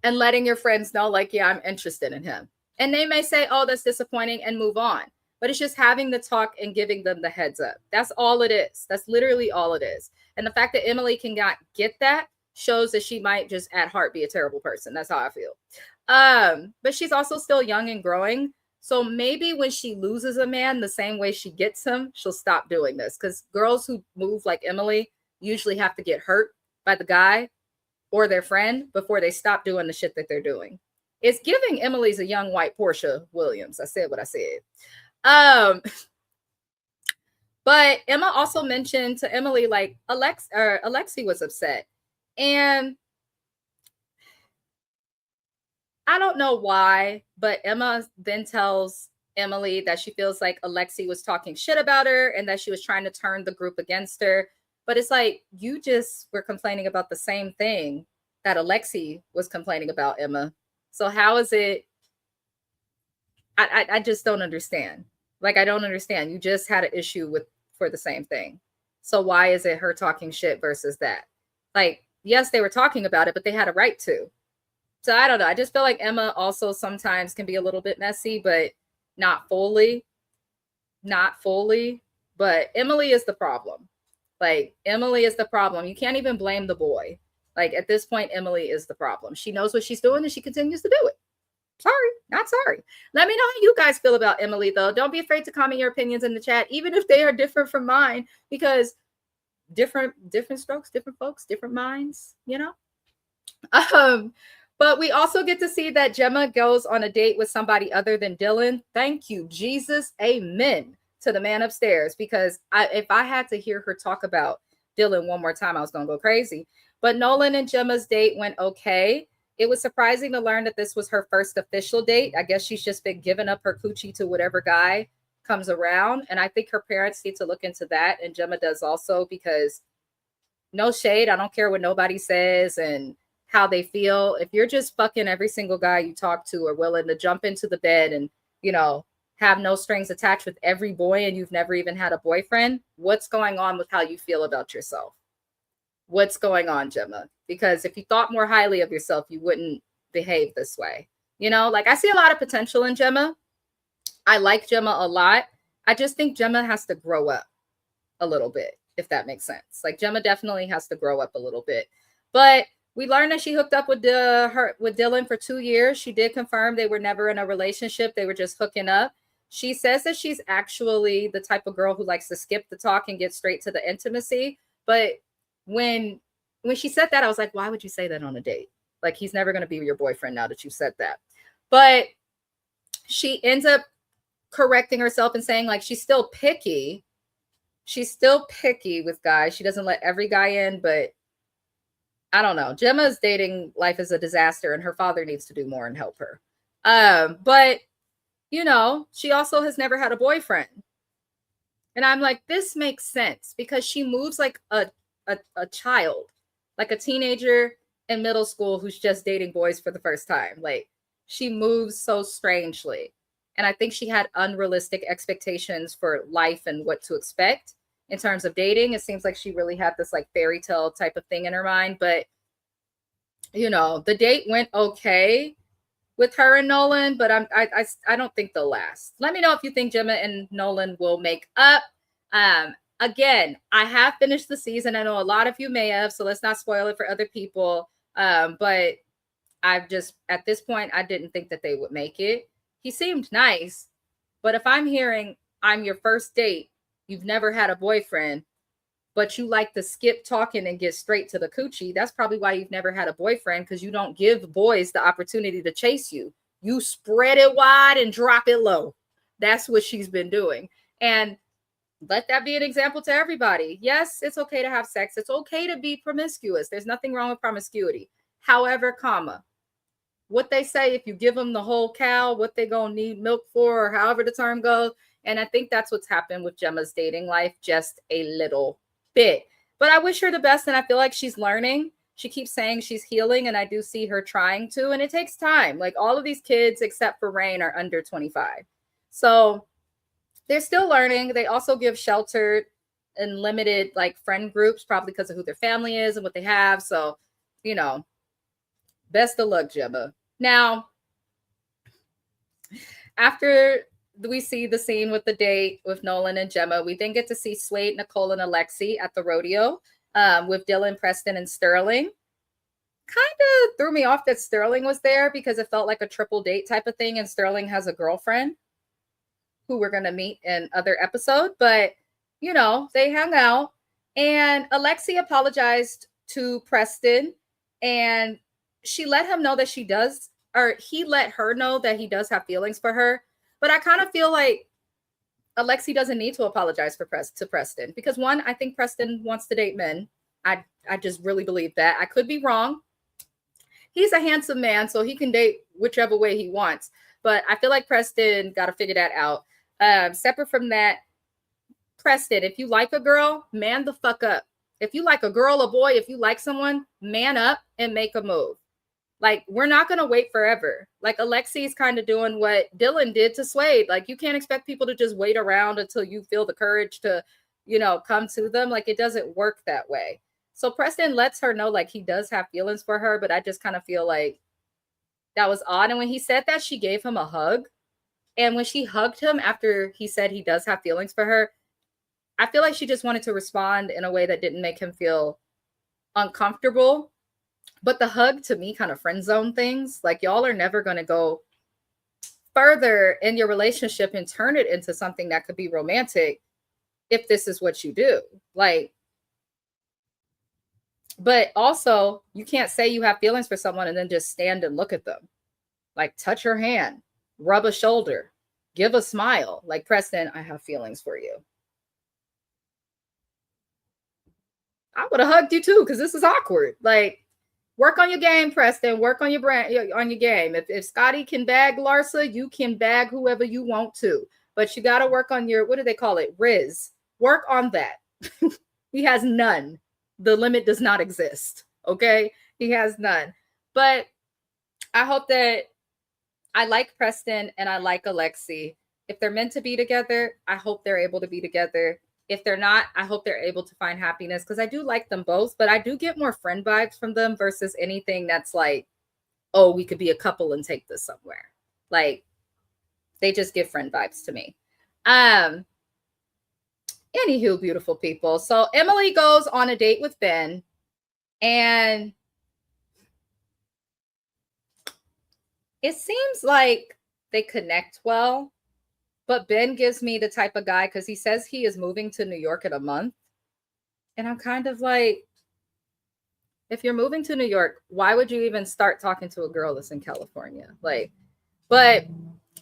and letting your friends know, like, yeah, I'm interested in him. And they may say, oh, that's disappointing, and move on. But it's just having the talk and giving them the heads up. That's all it is. That's literally all it is. And the fact that Emily cannot get that shows that she might just at heart be a terrible person. That's how I feel. But she's also still young and growing. So maybe when she loses a man the same way she gets him, she'll stop doing this. Because girls who move like Emily usually have to get hurt by the guy or their friend before they stop doing the shit that they're doing. It's giving Emily's a young white Portia Williams. I said what I said. But Emma also mentioned to Emily, like, Alexi was upset. And I don't know why, but Emma then tells Emily that she feels like Alexi was talking shit about her and that she was trying to turn the group against her. But it's like, you just were complaining about the same thing that Alexi was complaining about, Emma. So how is it? I just don't understand. Like, I don't understand. You just had an issue for the same thing. So why is it her talking shit versus that? Like, yes, they were talking about it, but they had a right to. So I don't know. I just feel like Emma also sometimes can be a little bit messy, but not fully. Not fully. But Emily is the problem. Like, Emily is the problem. You can't even blame the boy. Like, at this point, Emily is the problem. She knows what she's doing and she continues to do it. Sorry, not sorry. Let me know how you guys feel about Emily, though. Don't be afraid to comment your opinions in the chat, even if they are different from mine, because different strokes, different folks, different minds, you know? But we also get to see that Gemma goes on a date with somebody other than Dylan. Thank you, Jesus. Amen to the man upstairs, because if I had to hear her talk about Dylan one more time, I was going to go crazy. But Nolan and Gemma's date went okay. It was surprising to learn that this was her first official date. I guess she's just been giving up her coochie to whatever guy comes around. And I think her parents need to look into that. And Gemma does also, because no shade. I don't care what nobody says and how they feel. If you're just fucking every single guy you talk to or willing to jump into the bed and, you know, have no strings attached with every boy and you've never even had a boyfriend, what's going on with how you feel about yourself? What's going on, Gemma? Because if you thought more highly of yourself, you wouldn't behave this way. You know, like, I see a lot of potential in Gemma. I like Gemma a lot. I just think Gemma has to grow up a little bit, if that makes sense. Like, Gemma definitely has to grow up a little bit. But we learned that she hooked up with Dylan for 2 years. She did confirm they were never in a relationship. They were just hooking up. She says that she's actually the type of girl who likes to skip the talk and get straight to the intimacy. But when she said that, I was like, why would you say that on a date? Like, he's never going to be your boyfriend now that you said that. But she ends up correcting herself and saying, like, she's still picky. She's still picky with guys. She doesn't let every guy in, but I don't know. Gemma's dating life is a disaster and her father needs to do more and help her. But, you know, she also has never had a boyfriend. And I'm like, this makes sense because she moves like a child, like a teenager in middle school who's just dating boys for the first time. Like, she moves so strangely. And I think she had unrealistic expectations for life and what to expect in terms of dating. It seems like she really had this like fairy tale type of thing in her mind. But, you know, the date went okay with her and Nolan, but I don't think they'll last. Let me know if you think Gemma and Nolan will make up. Again, I have finished the season. I know a lot of you may have, so let's not spoil it for other people. But I've just, at this point, I didn't think that they would make it. He seemed nice, but if I'm hearing I'm your first date, you've never had a boyfriend, but you like to skip talking and get straight to the coochie, that's probably why you've never had a boyfriend, because you don't give boys the opportunity to chase you. You spread it wide and drop it low. That's what she's been doing. And let that be an example to everybody. Yes, it's okay to have sex. It's okay to be promiscuous. There's nothing wrong with promiscuity. However, what they say, if you give them the whole cow, what they gonna need milk for, or however the term goes. And I think that's what's happened with Gemma's dating life, just a little bit. But I wish her the best, and I feel like she's learning. She keeps saying she's healing, and I do see her trying to, and it takes time. Like, all of these kids, except for Rain, are under 25. So they're still learning. They also give sheltered and limited, like, friend groups, probably because of who their family is and what they have. So, you know, best of luck, Gemma. Now, after we see the scene with the date with Nolan and Gemma, we then get to see Suede, Nicole, and Alexi at the rodeo with Dylan, Preston, and Sterling. Kind of threw me off that Sterling was there because it felt like a triple date type of thing, and Sterling has a girlfriend who we're going to meet in other episode. But, you know, they hung out, and Alexi apologized to Preston, and she let him know that she does, or he let her know that he does have feelings for her. But I kind of feel like Alexi doesn't need to apologize to Preston because, one, I think Preston wants to date men. I just really believe that. I could be wrong. He's a handsome man, so he can date whichever way he wants. But I feel like Preston got to figure that out. Separate from that, Preston, if you like a girl, man the fuck up. If you like a girl, a boy, if you like someone, man up and make a move. Like, we're not going to wait forever. Like, Alexi's kind of doing what Dylan did to Suede. Like, you can't expect people to just wait around until you feel the courage to, you know, come to them. Like, it doesn't work that way. So Preston lets her know, like, he does have feelings for her, but I just kind of feel like that was odd. And when he said that, she gave him a hug. And when she hugged him after he said he does have feelings for her, I feel like she just wanted to respond in a way that didn't make him feel uncomfortable. But the hug, to me, kind of friend zone things. Like, y'all are never going to go further in your relationship and turn it into something that could be romantic if this is what you do. Like, but also, you can't say you have feelings for someone and then just stand and look at them. Like, touch her hand, rub a shoulder, give a smile. Like, Preston, I have feelings for you. I would have hugged you too, because this is awkward. Like, work on your game, Preston. Work on your brand, on your game. If Scotty can bag Larsa, you can bag whoever you want to. But you got to work on your, what do they call it? Riz. Work on that. He has none. The limit does not exist. Okay? He has none. But I hope that I like Preston and I like Alexi. If they're meant to be together, I hope they're able to be together. If they're not, I hope they're able to find happiness because I do like them both, but I do get more friend vibes from them versus anything that's like, oh, we could be a couple and take this somewhere. Like, they just give friend vibes to me. Anywho, beautiful people. So Emily goes on a date with Ben, and it seems like they connect well. But Ben gives me the type of guy, because he says he is moving to New York in a month. And I'm kind of like, if you're moving to New York, why would you even start talking to a girl that's in California? Like, but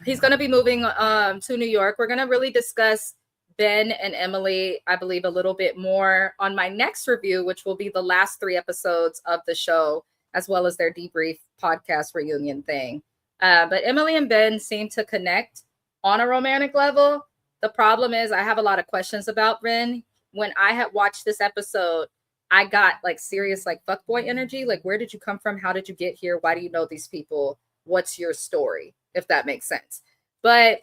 he's going to be moving to New York. We're going to really discuss Ben and Emily, I believe, a little bit more on my next review, which will be the last 3 episodes of the show, as well as their debrief podcast reunion thing. But Emily and Ben seem to connect on a romantic level. The problem is I have a lot of questions about Ben. When I had watched this episode, I got like serious like fuckboy energy. Like, where did you come from? How did you get here? Why do you know these people? What's your story? If that makes sense. But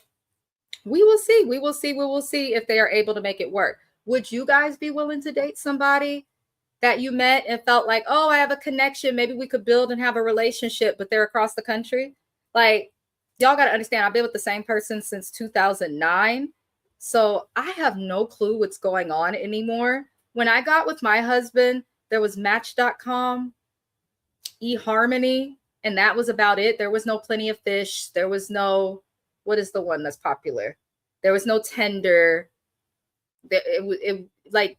we will see. We will see. We will see if they are able to make it work. Would you guys be willing to date somebody that you met and felt like, oh, I have a connection. Maybe we could build and have a relationship, but they're across the country? Like, y'all got to understand, I've been with the same person since 2009. So I have no clue what's going on anymore. When I got with my husband, there was Match.com, eHarmony, and that was about it. There was no Plenty of Fish. There was no, what is the one that's popular? There was no Tinder. Like,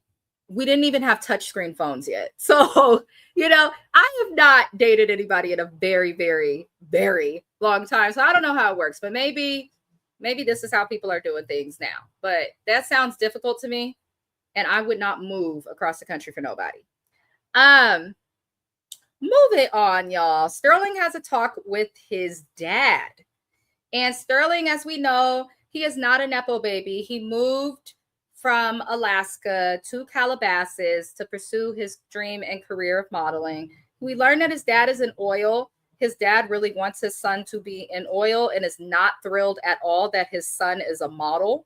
we didn't even have touchscreen phones yet. So, you know, I have not dated anybody in a very, very, very long time. So I don't know how it works, but maybe this is how people are doing things now. But that sounds difficult to me, and I would not move across the country for nobody. Moving on, y'all. Sterling has a talk with his dad. And Sterling, as we know, he is not a Nepo baby. He moved from Alaska to Calabasas to pursue his dream and career of modeling. We learned that his dad is in oil. His dad really wants his son to be in oil and is not thrilled at all that his son is a model.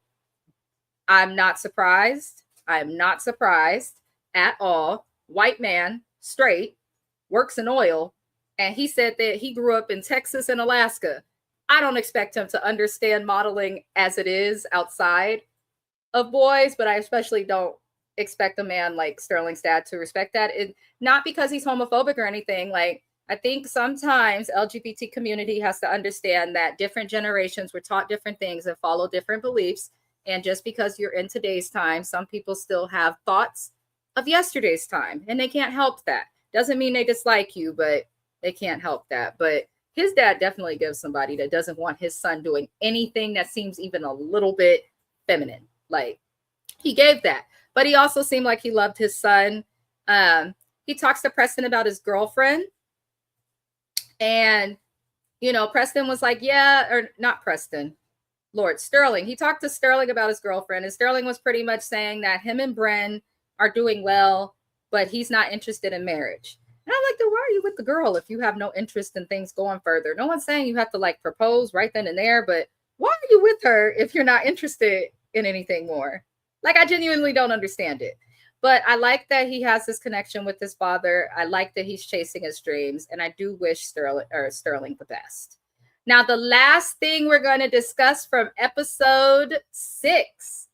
I'm not surprised. I am not surprised at all. White man, straight, works in oil. And he said that he grew up in Texas and Alaska. I don't expect him to understand modeling as it is outside of boys, but I especially don't expect a man like Sterling's dad to respect that. Not because he's homophobic or anything. Like, I think sometimes LGBT community has to understand that different generations were taught different things and follow different beliefs. And just because you're in today's time, some people still have thoughts of yesterday's time, and they can't help that. Doesn't mean they dislike you, but they can't help that. But his dad definitely gives somebody that doesn't want his son doing anything that seems even a little bit feminine. Like, he gave that. But he also seemed like he loved his son. He talks to Preston about his girlfriend. And, Preston was like, yeah, or not Preston, Lord Sterling. He talked to Sterling about his girlfriend. And Sterling was pretty much saying that him and Bren are doing well, but he's not interested in marriage. And I'm like, then why are you with the girl if you have no interest in things going further? No one's saying you have to like propose right then and there, but why are you with her if you're not interested in anything more? Like, I genuinely don't understand it. But I like that he has this connection with his father. I like that he's chasing his dreams. And I do wish Sterling the best. Now, the last thing we're going to discuss from episode 6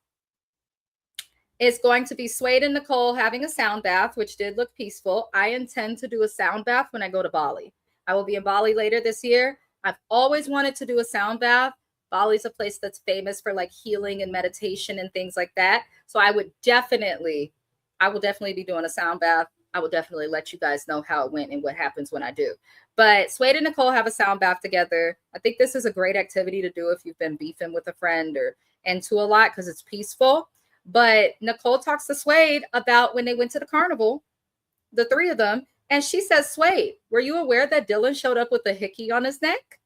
is going to be Suede and Nicole having a sound bath, which did look peaceful. I intend to do a sound bath when I go to Bali. I will be in Bali later this year. I've always wanted to do a sound bath. Bali's a place that's famous for like healing and meditation and things like that. So I will definitely be doing a sound bath. I will definitely let you guys know how it went and what happens when I do. But Suede and Nicole have a sound bath together. I think this is a great activity to do if you've been beefing with a friend or into a lot, because it's peaceful. But Nicole talks to Suede about when they went to the carnival, the three of them. And she says, Suede, were you aware that Dylan showed up with a hickey on his neck?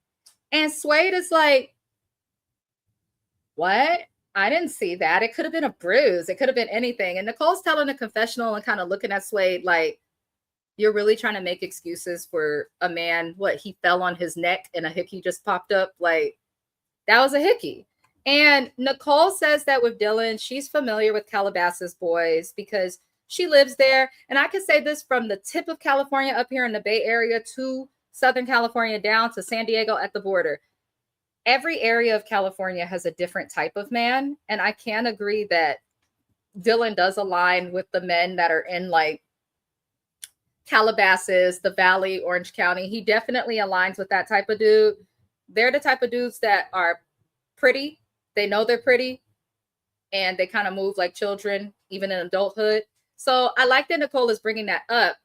And Suede is like, what? I didn't see that. It could have been a bruise. It could have been anything. And Nicole's telling a confessional and kind of looking at Suede like, you're really trying to make excuses for a man. What, he fell on his neck and a hickey just popped up? Like, that was a hickey. And Nicole says that with Dylan, she's familiar with Calabasas boys because she lives there. And I can say this from the tip of California up here in the Bay Area to Southern California down to San Diego at the border. Every area of California has a different type of man. And I can agree that Dylan does align with the men that are in like Calabasas, the Valley, Orange County. He definitely aligns with that type of dude. They're the type of dudes that are pretty. They know they're pretty. And they kind of move like children, even in adulthood. So I like that Nicole is bringing that up.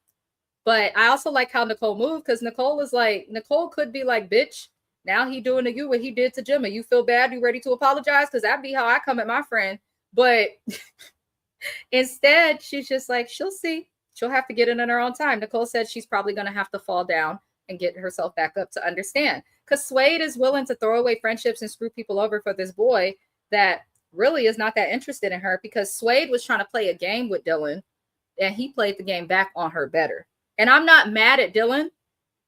But I also like how Nicole moved, because Nicole could be like, bitch, now he doing to you what he did to Jimmy. You feel bad? You ready to apologize? Because that'd be how I come at my friend. But instead, she's just like, she'll see. She'll have to get it in her own time. Nicole said she's probably going to have to fall down and get herself back up to understand. Because Suede is willing to throw away friendships and screw people over for this boy that really is not that interested in her, because Suede was trying to play a game with Dylan and he played the game back on her better. And I'm not mad at Dylan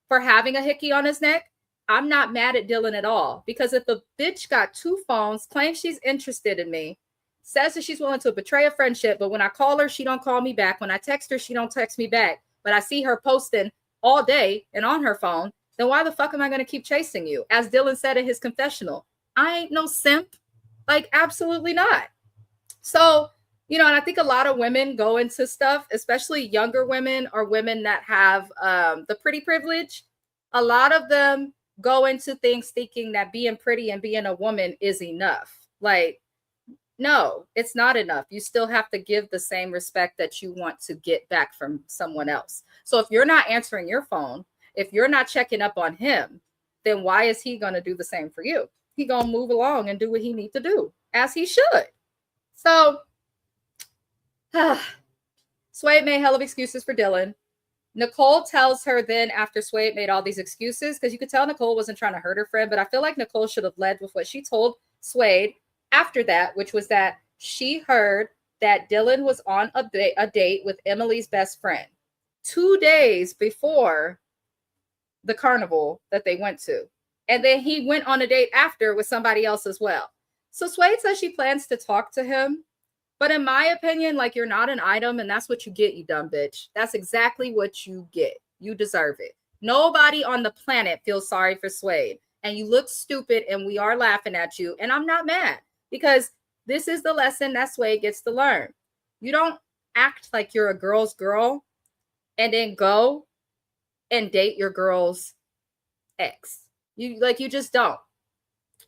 for having a hickey on his neck. I'm not mad at Dylan at all, because if a bitch got 2 phones, claims she's interested in me, says that she's willing to betray a friendship, but when I call her, she don't call me back. When I text her, she don't text me back. But I see her posting all day and on her phone, then why the fuck am I going to keep chasing you? As Dylan said in his confessional, I ain't no simp. Like, absolutely not. So, and I think a lot of women go into stuff, especially younger women or women that have the pretty privilege. A lot of them go into things thinking that being pretty and being a woman is enough. Like, no, it's not enough. You still have to give the same respect that you want to get back from someone else. So if you're not answering your phone, if you're not checking up on him, then why is he going to do the same for you? He going to move along and do what he needs to do, as he should. So Suede made hell of excuses for Dylan. Nicole tells her then, after Suede made all these excuses, because you could tell Nicole wasn't trying to hurt her friend, but I feel like Nicole should have led with what she told Suede after that, which was that she heard that Dylan was on a date with Emily's best friend 2 days before the carnival that they went to. And then he went on a date after with somebody else as well. So Suede says she plans to talk to him. But in my opinion, like, you're not an item, and that's what you get, you dumb bitch. That's exactly what you get. You deserve it. Nobody on the planet feels sorry for Suede. And you look stupid, and we are laughing at you. And I'm not mad, because this is the lesson that Suede gets to learn. You don't act like you're a girl's girl and then go and date your girl's ex. You just don't.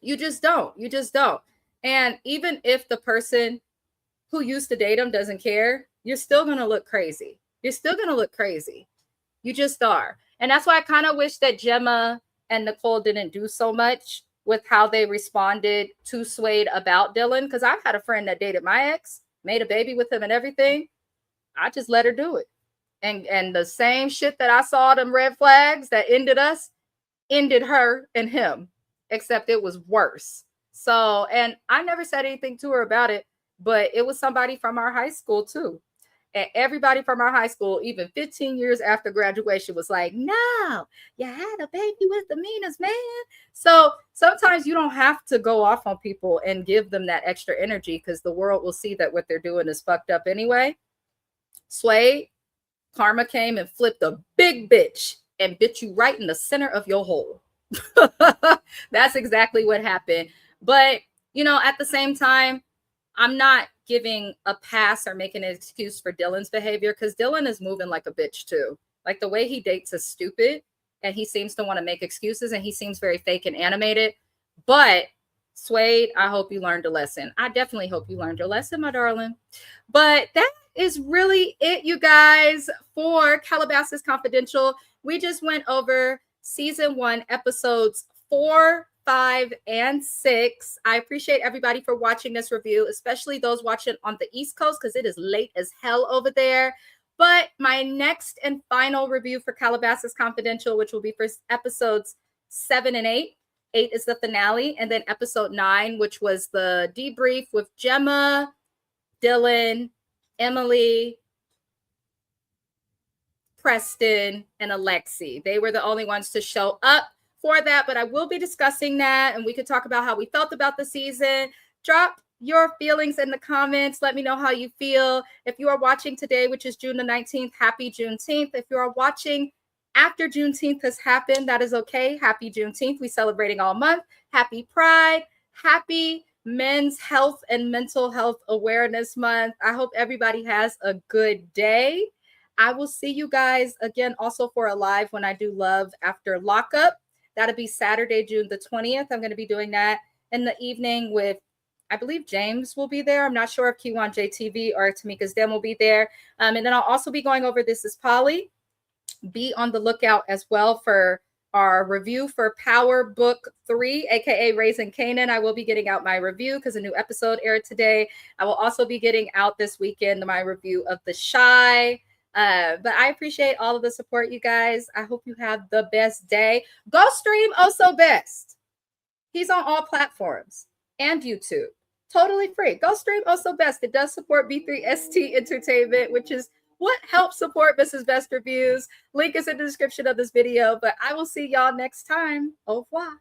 You just don't. And even if the person who used to date him doesn't care, you're still going to look crazy. You just are. And that's why I kind of wish that Gemma and Nicole didn't do so much with how they responded to Suede about Dylan. Because I've had a friend that dated my ex, made a baby with him and everything. I just let her do it. And the same shit that I saw, them red flags that ended us, ended her and him, except it was worse. So, and I never said anything to her about it, but it was somebody from our high school too. And everybody from our high school, even 15 years after graduation, was like, no, you had a baby with the meanest man. So sometimes you don't have to go off on people and give them that extra energy, because the world will see that what they're doing is fucked up anyway. Suede, karma came and flipped a big bitch and bit you right in the center of your hole. That's exactly what happened. But, you know, at the same time, I'm not giving a pass or making an excuse for Dylan's behavior, because Dylan is moving like a bitch too. Like, the way he dates is stupid, and he seems to want to make excuses, and he seems very fake and animated. But Suede, I hope you learned a lesson. I definitely hope you learned your lesson, my darling. But that is really it, you guys, for Calabasas Confidential. We just went over season 1, episodes 4, 5, and 6. I appreciate everybody for watching this review, especially those watching on the East Coast, because it is late as hell over there. But my next and final review for Calabasas Confidential, which will be for episodes 7 and 8. 8 is the finale, and then episode 9, which was the debrief with Gemma, Dylan, Emily, Preston, and Alexi. They were the only ones to show up for that, but I will be discussing that, and we could talk about how we felt about the season. Drop your feelings in the comments. Let me know how you feel. If you are watching today, which is June the 19th, happy Juneteenth. If you are watching after Juneteenth has happened, that is okay. Happy Juneteenth. We celebrating all month. Happy Pride. Happy Men's Health and Mental Health Awareness Month. I hope everybody has a good day. I will see you guys again also for a live when I do Love After Lockup. That'll be Saturday, June the 20th. I'm going to be doing that in the evening with, I believe James will be there. I'm not sure if Kiwan JTV or Tamika's Den will be there. And then I'll also be going over This Is Polly. Be on the lookout as well for our review for Power Book 3, aka Raising Canaan. I will be getting out my review because a new episode aired today. I will also be getting out this weekend my review of The Shy. But I appreciate all of the support, you guys. I hope you have the best day. Go stream Oh So Best. He's on all platforms and YouTube. Totally free. Go stream Oh So Best. It does support B3ST Entertainment, which is what helps support Mrs. Best Reviews. Link is in the description of this video, but I will see y'all next time. Au revoir.